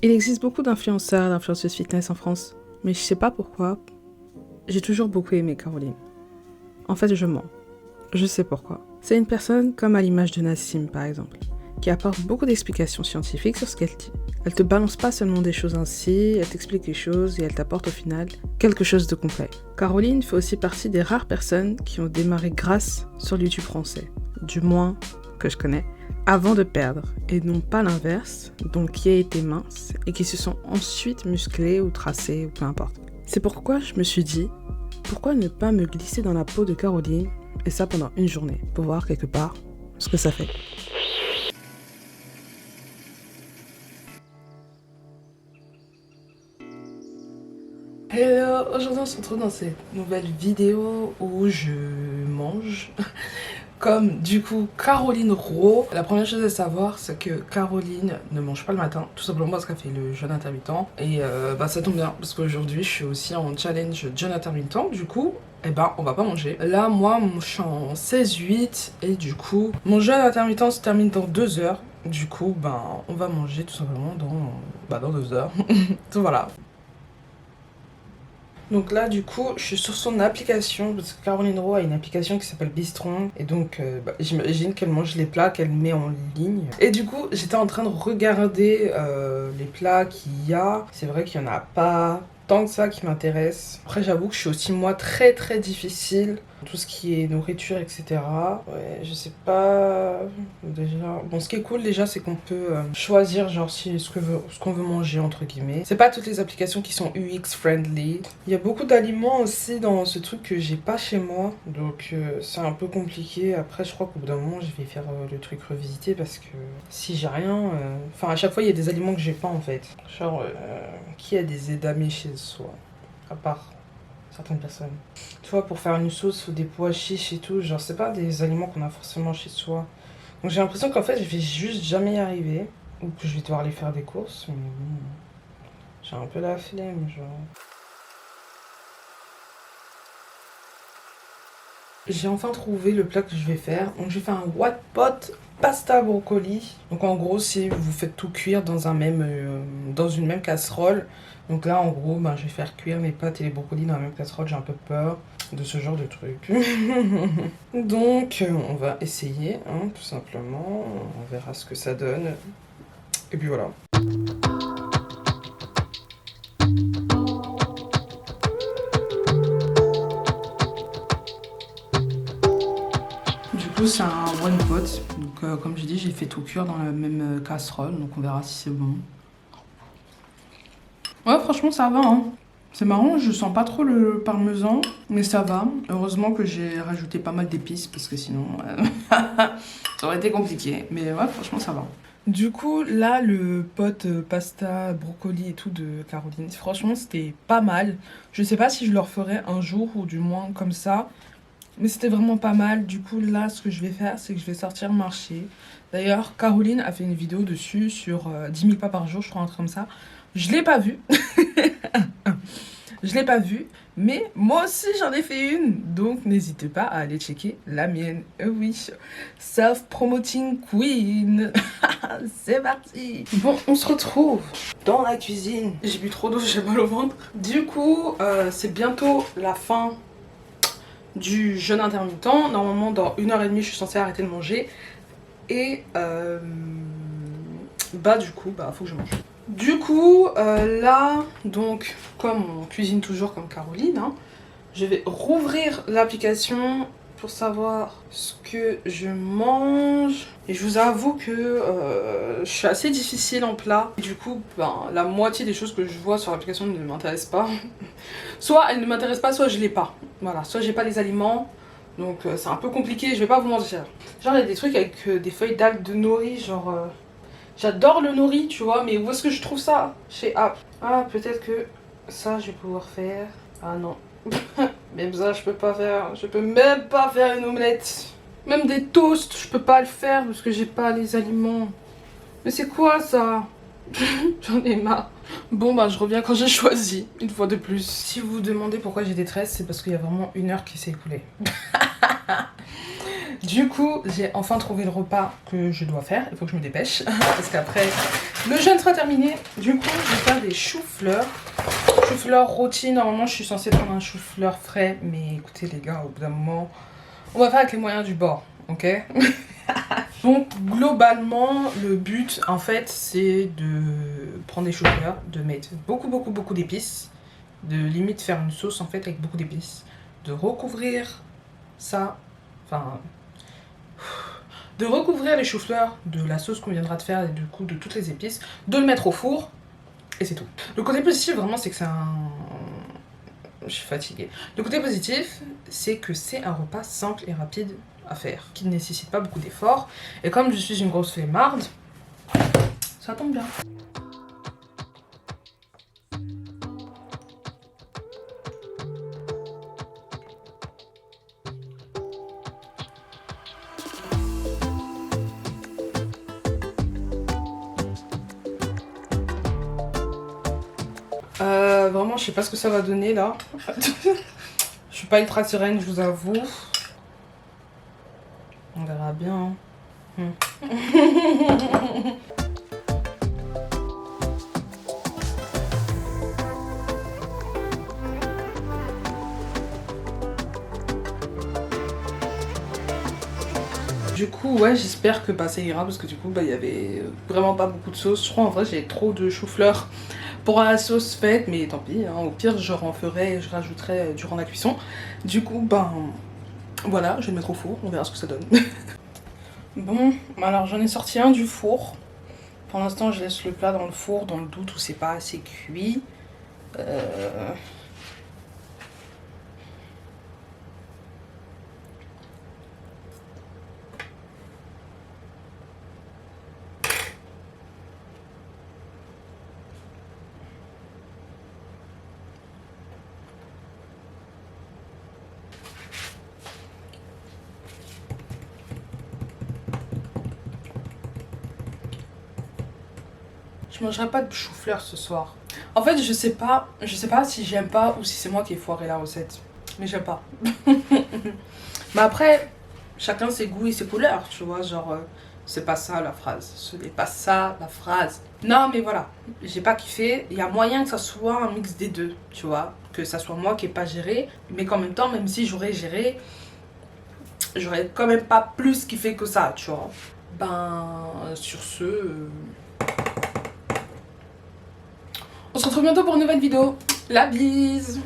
Il existe beaucoup d'influenceurs, d'influenceuses fitness en France, mais je sais pas pourquoi, j'ai toujours beaucoup aimé Caroline. En fait, je mens. Je sais pourquoi. C'est une personne comme à l'image de Nassim, par exemple, qui apporte beaucoup d'explications scientifiques sur ce qu'elle dit. Elle te balance pas seulement des choses ainsi, elle t'explique les choses et elle t'apporte au final quelque chose de complet. Caroline fait aussi partie des rares personnes qui ont démarré grâce sur le YouTube français, du moins que je connais, avant de perdre, et non pas l'inverse, donc qui a été mince et qui se sont ensuite musclés ou tracés ou peu importe. C'est pourquoi je me suis dit, pourquoi ne pas me glisser dans la peau de Caroline, et ça pendant une journée, pour voir quelque part ce que ça fait. Hello, aujourd'hui on se retrouve dans cette nouvelle vidéo où je mange. Comme du coup Caroline Rowe, la première chose à savoir c'est que Caroline ne mange pas le matin, tout simplement parce qu'elle fait le jeûne intermittent. Et ça tombe bien parce qu'aujourd'hui je suis aussi en challenge jeûne intermittent, du coup on va pas manger. Là moi je suis en 16-8 et du coup mon jeûne intermittent se termine dans 2 heures. Du coup on va manger tout simplement dans 2 heures. Donc voilà. Donc là, du coup, je suis sur son application, parce que Caroline Rowe a une application qui s'appelle Bistron. Et donc, j'imagine qu'elle mange les plats qu'elle met en ligne. Et du coup, j'étais en train de regarder les plats qu'il y a. C'est vrai qu'il n'y en a pas tant que ça qui m'intéresse. Après, j'avoue que je suis aussi, moi, très très difficile. Tout ce qui est nourriture, etc. Ouais, je sais pas. Déjà. Bon, ce qui est cool déjà, c'est qu'on peut choisir, genre, si ce qu'on veut manger, entre guillemets. C'est pas toutes les applications qui sont UX friendly. Il y a beaucoup d'aliments aussi dans ce truc que j'ai pas chez moi. Donc, c'est un peu compliqué. Après, je crois qu'au bout d'un moment, je vais faire le truc revisiter parce que si j'ai rien. Enfin, à chaque fois, il y a des aliments que j'ai pas en fait. Genre, qui a des edamame chez soi? À part certaines personnes. Tu vois, pour faire une sauce ou des pois chiches et tout, genre c'est pas des aliments qu'on a forcément chez soi. Donc j'ai l'impression qu'en fait je vais juste jamais y arriver. Ou que je vais devoir aller faire des courses, mais bon, j'ai un peu la flemme, genre. J'ai enfin trouvé le plat que je vais faire. Donc je vais faire un what pot pasta brocoli. Donc en gros, c'est vous faites tout cuire dans dans une même casserole. Donc là, en gros, je vais faire cuire mes pâtes et les brocolis dans la même casserole. J'ai un peu peur de ce genre de truc. Donc on va essayer, hein, tout simplement. On verra ce que ça donne. Et puis voilà. Du coup, c'est un one pot. Donc, comme j'ai dit, j'ai fait tout cuire dans la même casserole. Donc, on verra si c'est bon. Ouais, franchement, ça va. Hein. C'est marrant, je sens pas trop le parmesan, mais ça va. Heureusement que j'ai rajouté pas mal d'épices parce que sinon, ça aurait été compliqué. Mais ouais, franchement, ça va. Du coup, là, le pot pasta, brocoli et tout de Caroline, franchement, c'était pas mal. Je sais pas si je le referai un jour ou du moins comme ça. Mais c'était vraiment pas mal. Du coup, là, ce que je vais faire, c'est que je vais sortir marcher. D'ailleurs, Caroline a fait une vidéo dessus sur 10 000 pas par jour, je crois, un truc comme ça. Je l'ai pas vue. Je l'ai pas vue. Mais moi aussi, j'en ai fait une. Donc, n'hésitez pas à aller checker la mienne. Oui, self-promoting queen. C'est parti. Bon, on se retrouve dans la cuisine. J'ai bu trop d'eau, j'ai mal au ventre. Du coup, c'est bientôt la fin du jeûne intermittent. Normalement, dans 1h30, je suis censée arrêter de manger. Et du coup, faut que je mange. Du coup, là, donc, comme on cuisine toujours comme Caroline, hein, je vais rouvrir l'application pour savoir ce que je mange. Et je vous avoue que je suis assez difficile en plat. Et du coup, la moitié des choses que je vois sur l'application ne m'intéressent pas. Soit elles ne m'intéressent pas, soit je l'ai pas. Voilà, soit j'ai pas les aliments. Donc c'est un peu compliqué, je vais pas vous mentir. Genre il y a des trucs avec des feuilles d'algues de nori, genre... j'adore le nori, tu vois, mais où est-ce que je trouve ça? Chez App. Ah, peut-être que ça, je vais pouvoir faire. Ah non. Même ça, je peux pas faire. Je peux même pas faire une omelette. Même des toasts, je peux pas le faire parce que j'ai pas les aliments. Mais c'est quoi ça? J'en ai marre. Bon, je reviens quand j'ai choisi, une fois de plus. Si vous vous demandez pourquoi j'ai des tresses, c'est parce qu'il y a vraiment 1 heure qui s'est écoulée. Du coup, j'ai enfin trouvé le repas que je dois faire. Il faut que je me dépêche parce qu'après le jeûne sera terminé. Du coup, je vais faire des choux-fleurs. Chou-fleur rôti. Normalement, je suis censée prendre un chou-fleur frais. Mais écoutez, les gars, au bout d'un moment, on va faire avec les moyens du bord. Ok. Donc, globalement, le but, en fait, c'est de prendre des choux-fleurs, de mettre beaucoup d'épices. De limite faire une sauce, en fait, avec beaucoup d'épices. De recouvrir ça. Enfin... de recouvrir les choux-fleurs de la sauce qu'on viendra de faire et du coup de toutes les épices, de le mettre au four et c'est tout. Le côté positif vraiment c'est que c'est un... je suis fatiguée. Le côté positif c'est que c'est un repas simple et rapide à faire, qui ne nécessite pas beaucoup d'efforts et comme je suis une grosse flemmarde, ça tombe bien. Vraiment, je sais pas ce que ça va donner là. Je suis pas ultra sereine, je vous avoue. On verra bien. Du coup, ouais, j'espère que ça ira parce que du coup, il y avait vraiment pas beaucoup de sauce. Je crois en vrai, j'ai trop de chou-fleur pour la sauce faite, mais tant pis, hein, au pire, je rajouterai durant la cuisson. Du coup, voilà, je vais le mettre au four, on verra ce que ça donne. Bon, alors j'en ai sorti un du four. Pour l'instant, je laisse le plat dans le four, dans le doute où c'est pas assez cuit. Je mangerai pas de chou-fleur ce soir. En fait, je sais pas si j'aime pas ou si c'est moi qui ai foiré la recette. Mais j'aime pas. Mais après, chacun ses goûts et ses couleurs, tu vois, genre, c'est pas ça la phrase. Ce n'est pas ça la phrase. Non, mais voilà, j'ai pas kiffé. Il y a moyen que ça soit un mix des deux, tu vois. Que ça soit moi qui ai pas géré. Mais qu'en même temps, même si j'aurais géré, j'aurais quand même pas plus kiffé que ça, tu vois. Sur ce... on se retrouve bientôt pour une nouvelle vidéo. La bise!